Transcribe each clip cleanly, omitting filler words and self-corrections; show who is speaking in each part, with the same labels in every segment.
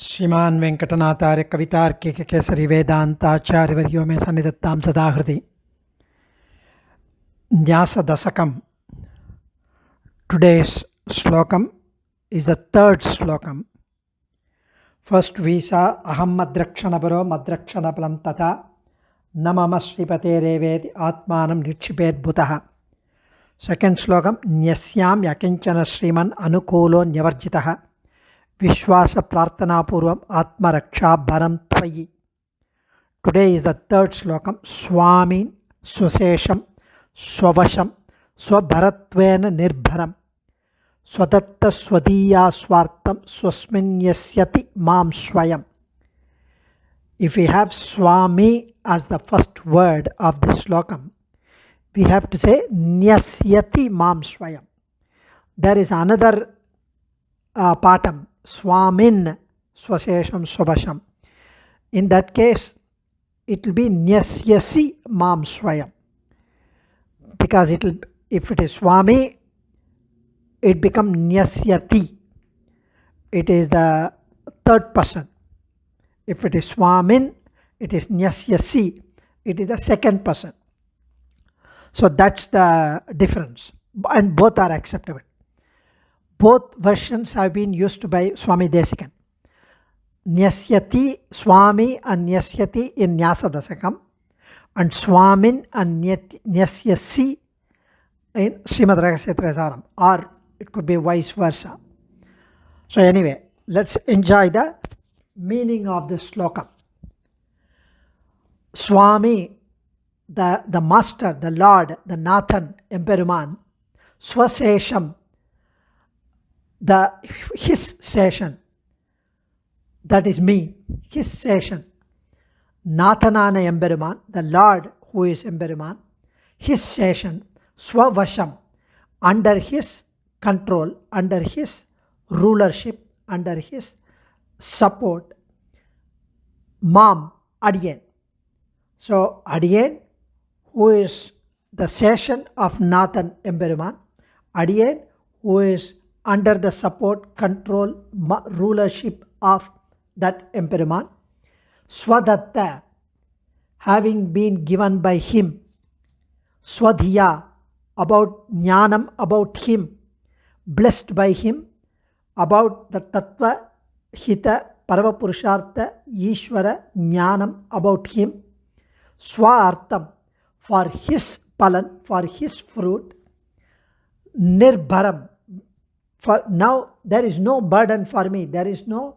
Speaker 1: श्रीमान वेंकटनाथार्य कवितार्किक केसरी वेदांताचार्यवर्यो मे सन्निधत्तां सदा हृदि Nysa दशकम. Today's slokam is the third slokam. First we saw aham madrakshana palam tata namama Sripate revedi atmanam nitshipet bhutaha. Second slokam nyasyam yakinchana sriman anukulo nyavarjitaha Vishwasa Prarthana Purvam Atma Raksha Bharam Tvayi. Today is the third slokam. Swami Swasesham Swavasham Swabharatvena Nirbharam Swadatta Swadiya Swartam Swasmin Yasyati Mam Swayam. If we have Swami as the first word of this slokam, we have to say Nyasyati Mam Swayam. There is another patam. Swamin Swasesham Swabhasham. In that case, it will be Nyasyasi Mam Swayam. Because if it is Swami, it becomes Nyasyati. It is the third person. If it is Swamin, it is Nyasyasi. It is the second person. So that's the difference. And both are acceptable. Both versions have been used by Swami Desikan. Nyasyati, Swami and Nyasyati in Nyaasa Dasakam, and Swamin and Nyasyasi in Srimathe Saram, or it could be vice versa. So anyway, let's enjoy the meaning of this sloka. Swami, the master, the Lord, the Nathan, Emperuman, Swasesham, his session, that is me, his session. Nathanana Emperuman, the Lord who is Emperuman, his session, Swavasham, under his control, under his rulership, under his support. Mam, Adiyen. So Adiyen, who is the session of Nathan Emperuman, Adiyen, who is under the support, control, rulership of that Emperuman. Swadatta, having been given by him. Swadhiya, about Jnanam, about him, blessed by him, about the Tattva, Hita, Paravapurushartha, Ishvara, Jnanam, about him. Swartham, for his palan, for his fruit. Nirbharam, for now there is no burden for me, there is no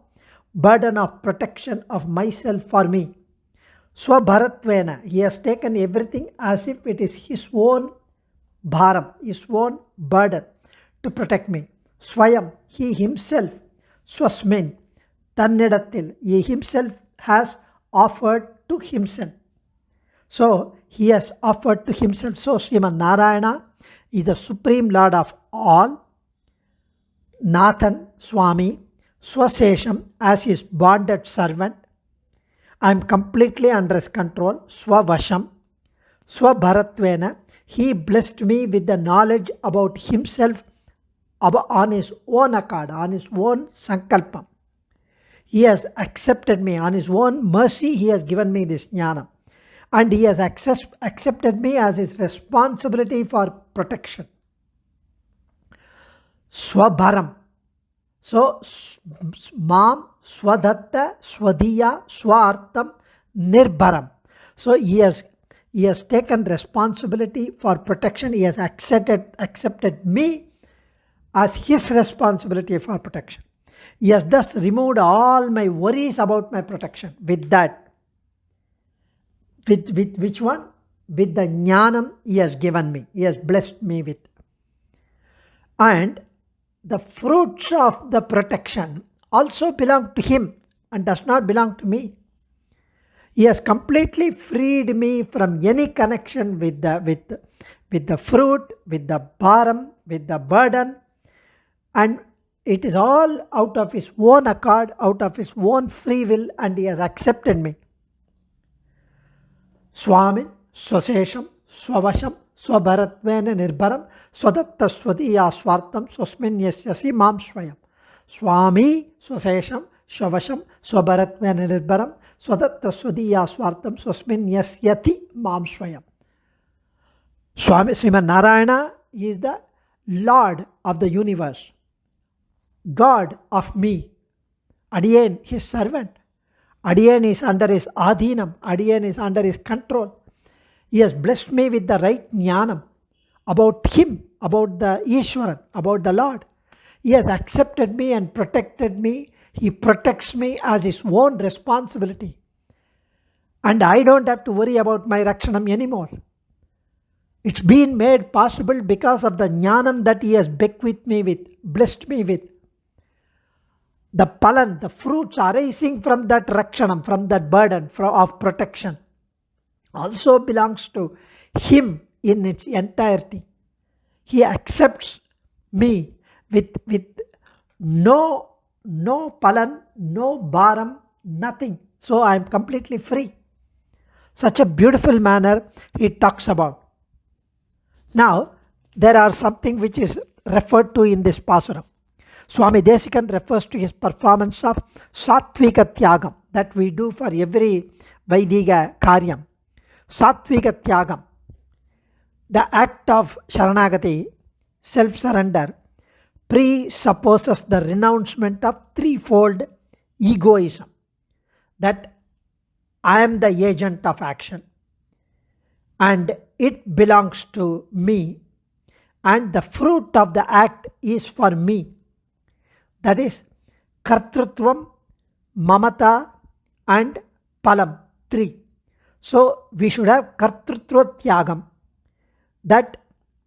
Speaker 1: burden of protection of myself for me. Swabharatvena, he has taken everything as if it is his own bharam, his own burden to protect me. Swayam, he himself. Swasmin, Tannidatil, he himself has offered to himself. So he has offered to himself. So Sriman Narayana is the Supreme Lord of all. Nathan, Swami, Swasesham, as his bonded servant. I am completely under his control. Swavasham, Swabharatvena, he blessed me with the knowledge about himself on his own accord, on his own sankalpam. He has accepted me, on his own mercy he has given me this jnana. And he has accepted me as his responsibility for protection. Swabharam. So, Mam, Swadatta, Swadiya, Swartham, Nirbharam. So, he has taken responsibility for protection. He has accepted me as his responsibility for protection. He has thus removed all my worries about my protection with that. With which one? With the jnanam he has given me. He has blessed me with. And the fruits of the protection also belong to him and does not belong to me. He has completely freed me from any connection with the fruit, with the bharam, with the burden, and it is all out of his own accord, out of his own free will, and he has accepted me. Swami, Swasesham, Swavasham, Swabharatvena Nirbharam, Swadatta Swadiya Swartam, Swasmin Yasyasi Mam Swayam. Swami, Swasesham, Swavasham, Swabharatmya Nirbaram, Swadatta Swadiya Swartam, Swasmin Yasyati Mam Swayam. Swami Sriman Narayana is the Lord of the universe, God of me. Adiyen, his servant. Adiyen is under his adhinam. Adiyen is under his control. He has blessed me with the right jnanam about him, about the Ishwaran, about the Lord. He has accepted me and protected me. He protects me as his own responsibility. And I don't have to worry about my Rakshanam anymore. It's been made possible because of the jnanam that he has bequeathed me with, blessed me with. The palan, the fruits arising from that Rakshanam, from that burden of protection, also belongs to him in its entirety. He accepts me with no palan, no bharam, nothing. So I am completely free. Such a beautiful manner he talks about. Now, there are something which is referred to in this pasaram. Swami Desikan refers to his performance of Sattvika Tyagam that we do for every Vaidika Karyam. Sattvika Tyagam, the act of Sharanagati, self-surrender, presupposes the renouncement of threefold egoism. That I am the agent of action and it belongs to me and the fruit of the act is for me. That is Kartrutvam, Mamata and Palam, 3. So we should have Kartrutva Tyagam, that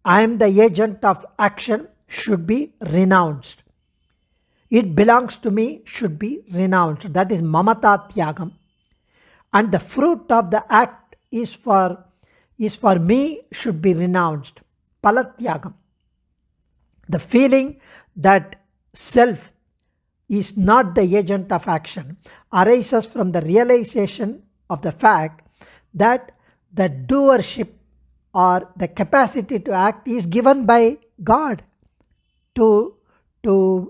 Speaker 1: I am the agent of action should be renounced. It belongs to me should be renounced. That is Mamata Tyagam. And the fruit of the act is for me should be renounced. Palatyagam. The feeling that self is not the agent of action arises from the realization of the fact that the doership or the capacity to act is given by God to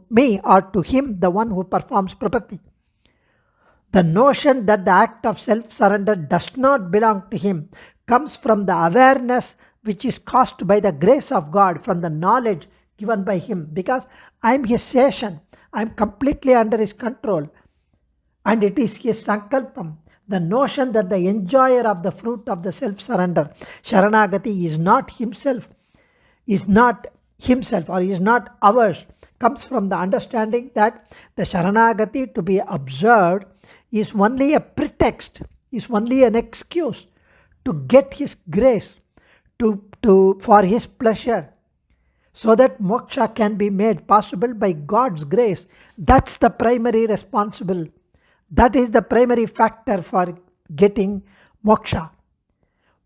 Speaker 1: me or to him, the one who performs prapatti. The notion that the act of self-surrender does not belong to him comes from the awareness which is caused by the grace of God, from the knowledge given by him, because I am his session, I am completely under his control, and it is his sankalpam. The notion that the enjoyer of the fruit of the self-surrender, Sharanagati, is not himself or is not ours, comes from the understanding that the Sharanagati to be observed is only a pretext, is only an excuse to get his grace, for his pleasure, so that moksha can be made possible by God's grace. That's the primary responsible. That is the primary factor for getting moksha.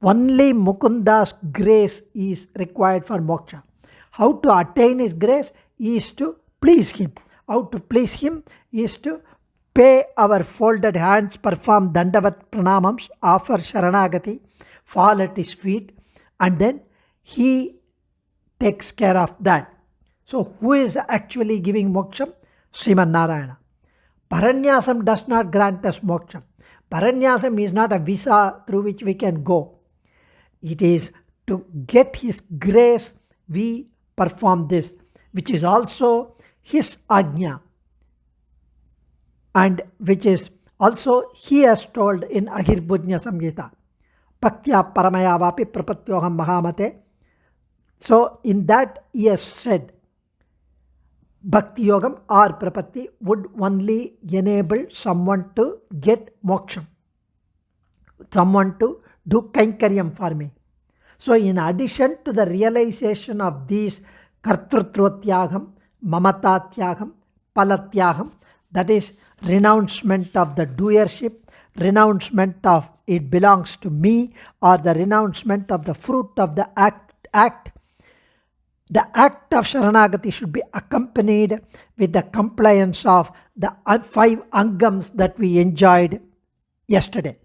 Speaker 1: Only Mukunda's grace is required for moksha. How to attain his grace is to please him. How to please him is to pay our folded hands, perform dandavat pranamams, offer sharanagati, fall at his feet, and then he takes care of that. So who is actually giving moksham? Sriman Narayana. Paranyasam does not grant us moksham. Paranyasam is not a visa through which we can go. It is to get his grace we perform this, which is also his ajna, and which is also he has told in Ahirbhujna Samhita, Bhaktya Paramaya Vapi Prapatyoham Mahamate. So in that he has said, Bhakti Yogam or Prapatti would only enable someone to get moksham, someone to do kainkaryam for me. So in addition to the realization of these Kartrutva-tyagam, Mamata-tyagam, Palatyagam, that is renouncement of the doership, renouncement of it belongs to me, or the renouncement of the fruit of the act, the act of Sharanagati should be accompanied with the compliance of the 5 angams that we enjoyed yesterday.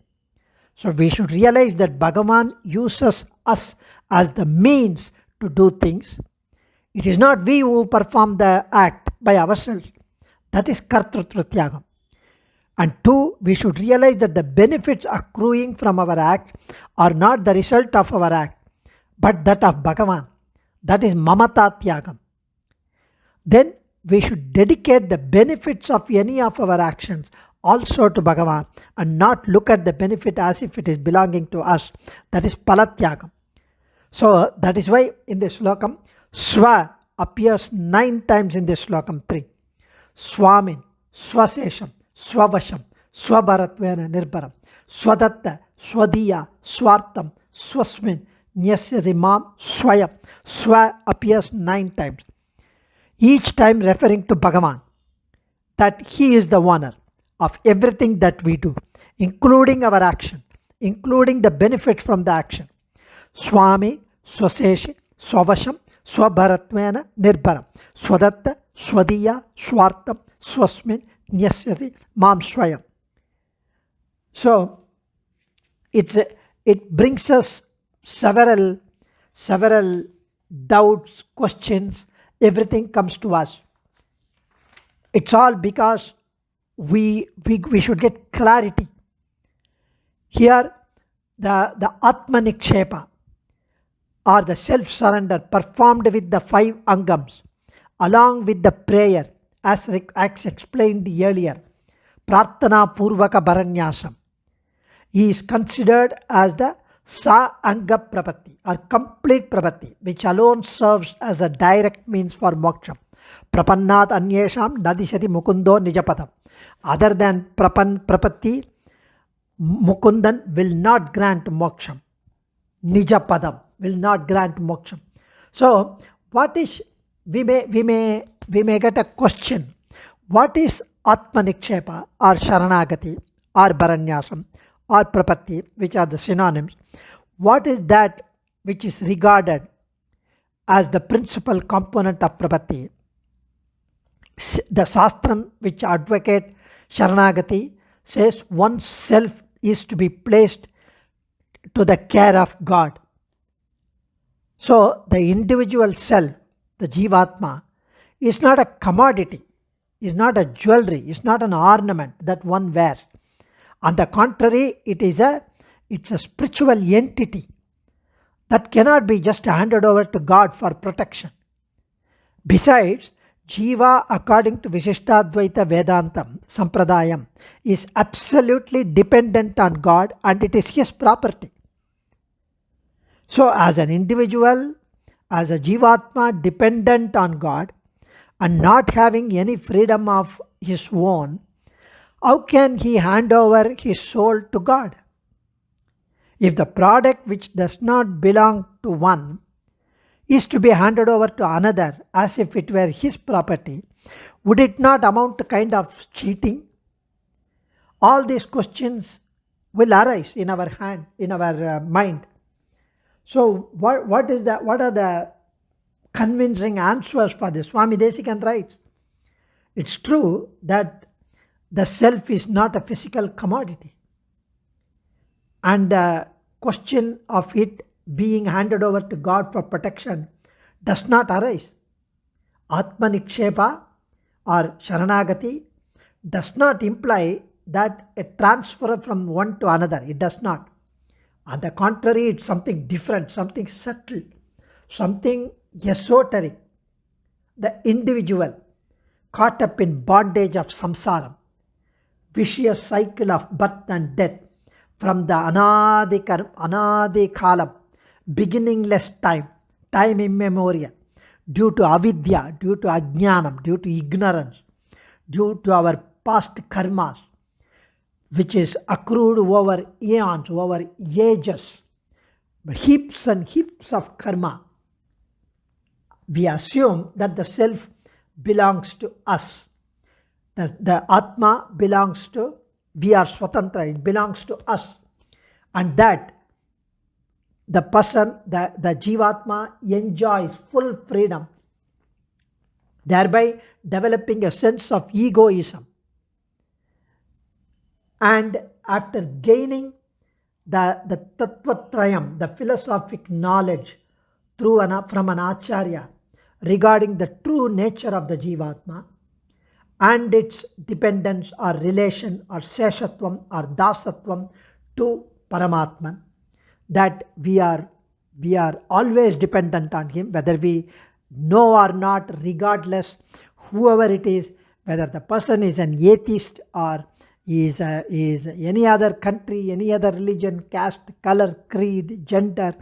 Speaker 1: So we should realize that Bhagavan uses us as the means to do things. It is not we who perform the act by ourselves. That is Kartrutva-tyagam. And two, we should realize that the benefits accruing from our acts are not the result of our act, but that of Bhagavan. That is mamata tyagam. Then we should dedicate the benefits of any of our actions also to Bhagavan and not look at the benefit as if it is belonging to us. That is palatyagam. So that is why in this slokam, Swa appears 9 times in this slokam 3. Swamin, Swasesham, Swavasham, Swabharatvena Nirbaram, Swadatta, Swadiya, Swartam, Swasmin, Nyasyati Mam, Swayam. Swa appears 9 times. Each time referring to Bhagavan, that he is the owner of everything that we do, including our action, including the benefits from the action. Swami, Swaseshi, Swavasham, Swabharatvena Nirbaram, Swadatta, Swadiya, Swartam, Swasmin, Nyasyati, Mam Swayam. So it brings us several doubts, questions, everything comes to us. It's all because we should get clarity. Here, the Atmanikshepa, or the self-surrender performed with the 5 angams, along with the prayer, as explained earlier, Prarthana Purvaka Bharanyasam, is considered as the Sa Anga Prapatti, or complete Prapatti, which alone serves as the direct means for moksha. Prapannat Anyesham Nadishati Mukundo Nijapadam. Other than Prapatti, Mukundan will not grant moksham. Nijapadam will not grant moksham. So, what is, we may get a question. What is Atmanikshepa or Sharanagati or Bharanyasam or Prapatti, which are the synonyms? What is that which is regarded as the principal component of Prapatti? The Shastram, which advocate Sharanagati, says oneself is to be placed to the care of God. So the individual self, the Jivatma, is not a commodity, is not a jewelry, is not an ornament that one wears. On the contrary, it's a spiritual entity that cannot be just handed over to God for protection. Besides, Jiva, according to Vishishtadvaita Vedantam, Sampradayam, is absolutely dependent on God and it is his property. So, as an individual, as a Jivatma dependent on God and not having any freedom of his own, how can he hand over his soul to God? If the product which does not belong to one is to be handed over to another as if it were his property, would it not amount to kind of cheating? All these questions will arise in our mind. So what are the convincing answers for this? Swami Desikan writes, it's true that the self is not a physical commodity, and the question of it being handed over to God for protection does not arise. Atmanikshepa or Sharanagati does not imply that a transfer from one to another. It does not. On the contrary, it's something different, something subtle, something esoteric. The individual caught up in bondage of samsara, vicious cycle of birth and death, from the anadi kalam, beginningless time immemorial, due to avidya, due to ajnanam, due to ignorance, due to our past karmas, which is accrued over eons, over ages, heaps and heaps of karma. We assume that the self belongs to us. The Atma belongs to, we are Swatantra, it belongs to us. And that the person, the Jivatma enjoys full freedom, thereby developing a sense of egoism. And after gaining the Tattvatrayam, the philosophic knowledge from an Acharya regarding the true nature of the Jivatma, and its dependence or relation or seshatvam or dasatvam to Paramatman, that we are always dependent on him, whether we know or not, regardless, whoever it is, whether the person is an atheist or is any other country, any other religion, caste, color, creed, gender,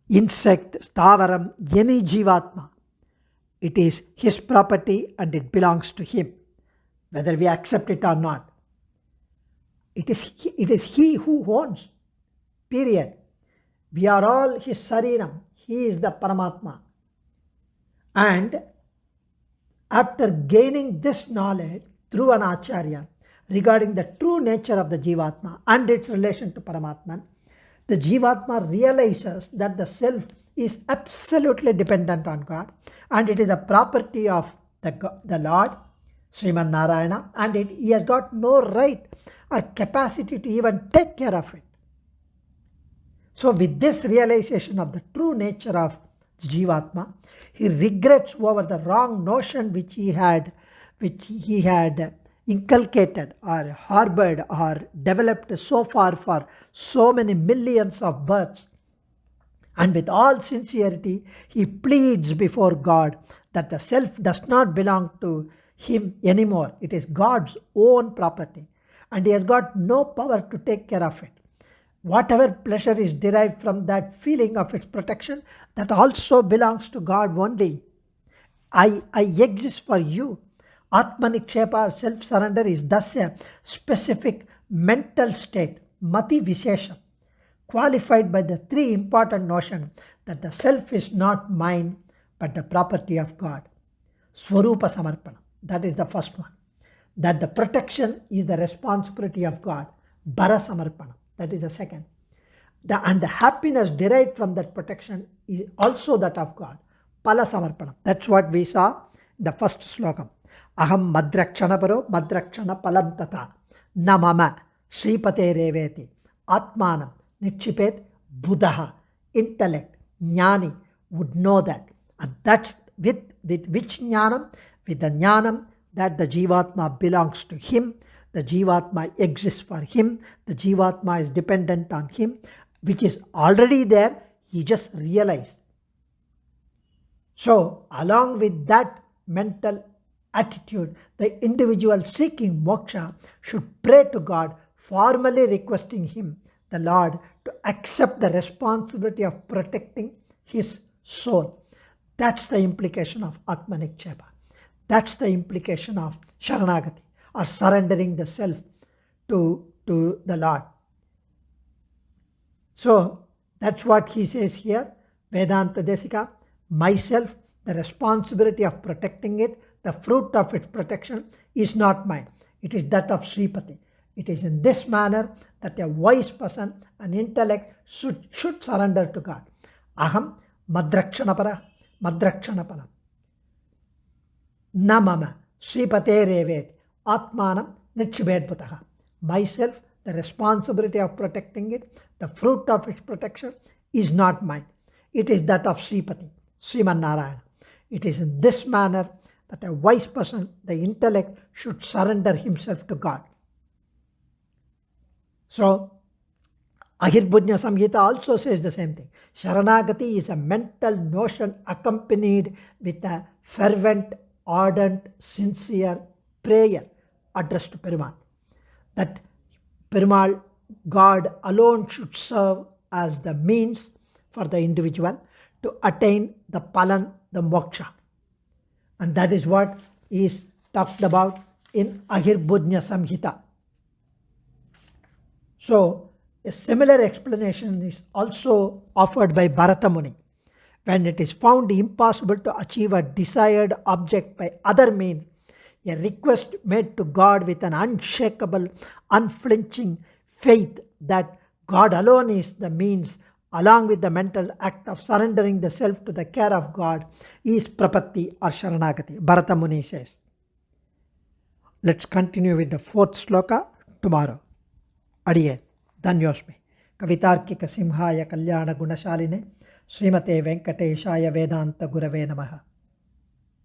Speaker 1: insect, stavaram, any jivatma. It is his property and it belongs to him, whether we accept it or not. It is he who owns, period. We are all his Sharanam. He is the Paramatma. And after gaining this knowledge through an Acharya regarding the true nature of the Jivatma and its relation to Paramatman, the Jivatma realizes that the self is absolutely dependent on God, and it is a property of the Lord, Sriman Narayana, and he has got no right or capacity to even take care of it. So with this realization of the true nature of Jivatma, he regrets over the wrong notion which he had inculcated or harbored or developed so far for so many millions of births. And with all sincerity, he pleads before God that the self does not belong to him anymore. It is God's own property, and he has got no power to take care of it. Whatever pleasure is derived from that feeling of its protection, that also belongs to God only. I exist for you. Atmanikshepa, self-surrender, is thus a specific mental state, mati vishesha, qualified by the three important notions that the self is not mine but the property of God. Swarupa Samarpana, that is the first one. That the protection is the responsibility of God. Bara Samarpana, that is the second. And the happiness derived from that protection is also that of God. Pala Samarpana, that's what we saw in the first slokam. Aham madrakshana paro madrakshana palam tata na mama Sripate reveti atmanam Nikshipet Buddha, intellect, Jnani would know that. And that's with which Jnanam? With the Jnanam that the Jivatma belongs to him, the Jivatma exists for him, the Jivatma is dependent on him, which is already there, he just realized. So, along with that mental attitude, the individual seeking moksha should pray to God, formally requesting him, the Lord, to accept the responsibility of protecting his soul. That's the implication of Atmanikshepa. That's the implication of Sharanagati, or surrendering the self to the Lord. So that's what he says here, Vedanta Desika, myself, the responsibility of protecting it, the fruit of its protection is not mine. It is that of Sripati. It is in this manner that a wise person, an intellect, should surrender to God. Aham madrakshanapara madrakshanapana na mama Sripate revet atmanam nikshibedbhutaha. Myself, the responsibility of protecting it, the fruit of its protection is not mine. It is that of Sripati, Sriman Narayana. It is in this manner that a wise person, the intellect, should surrender himself to God. So, Ahirbhujna Samhita also says the same thing. Sharanagati is a mental notion accompanied with a fervent, ardent, sincere prayer addressed to Perumal. That Perumal, God alone, should serve as the means for the individual to attain the palan, the moksha. And that is what is talked about in Ahirbhujna Samhita. So, a similar explanation is also offered by Bharata Muni. When it is found impossible to achieve a desired object by other means, a request made to God with an unshakable, unflinching faith that God alone is the means, along with the mental act of surrendering the self to the care of God, is Prapatti or Sharanagati, Bharata Muni says. Let's continue with the fourth sloka tomorrow. Adiyen, Dhanyosmi. Kavitarkika Simhaya Kalyana Gunashaline Srimathe Venkateshaya Vedanta Gurave Namaha.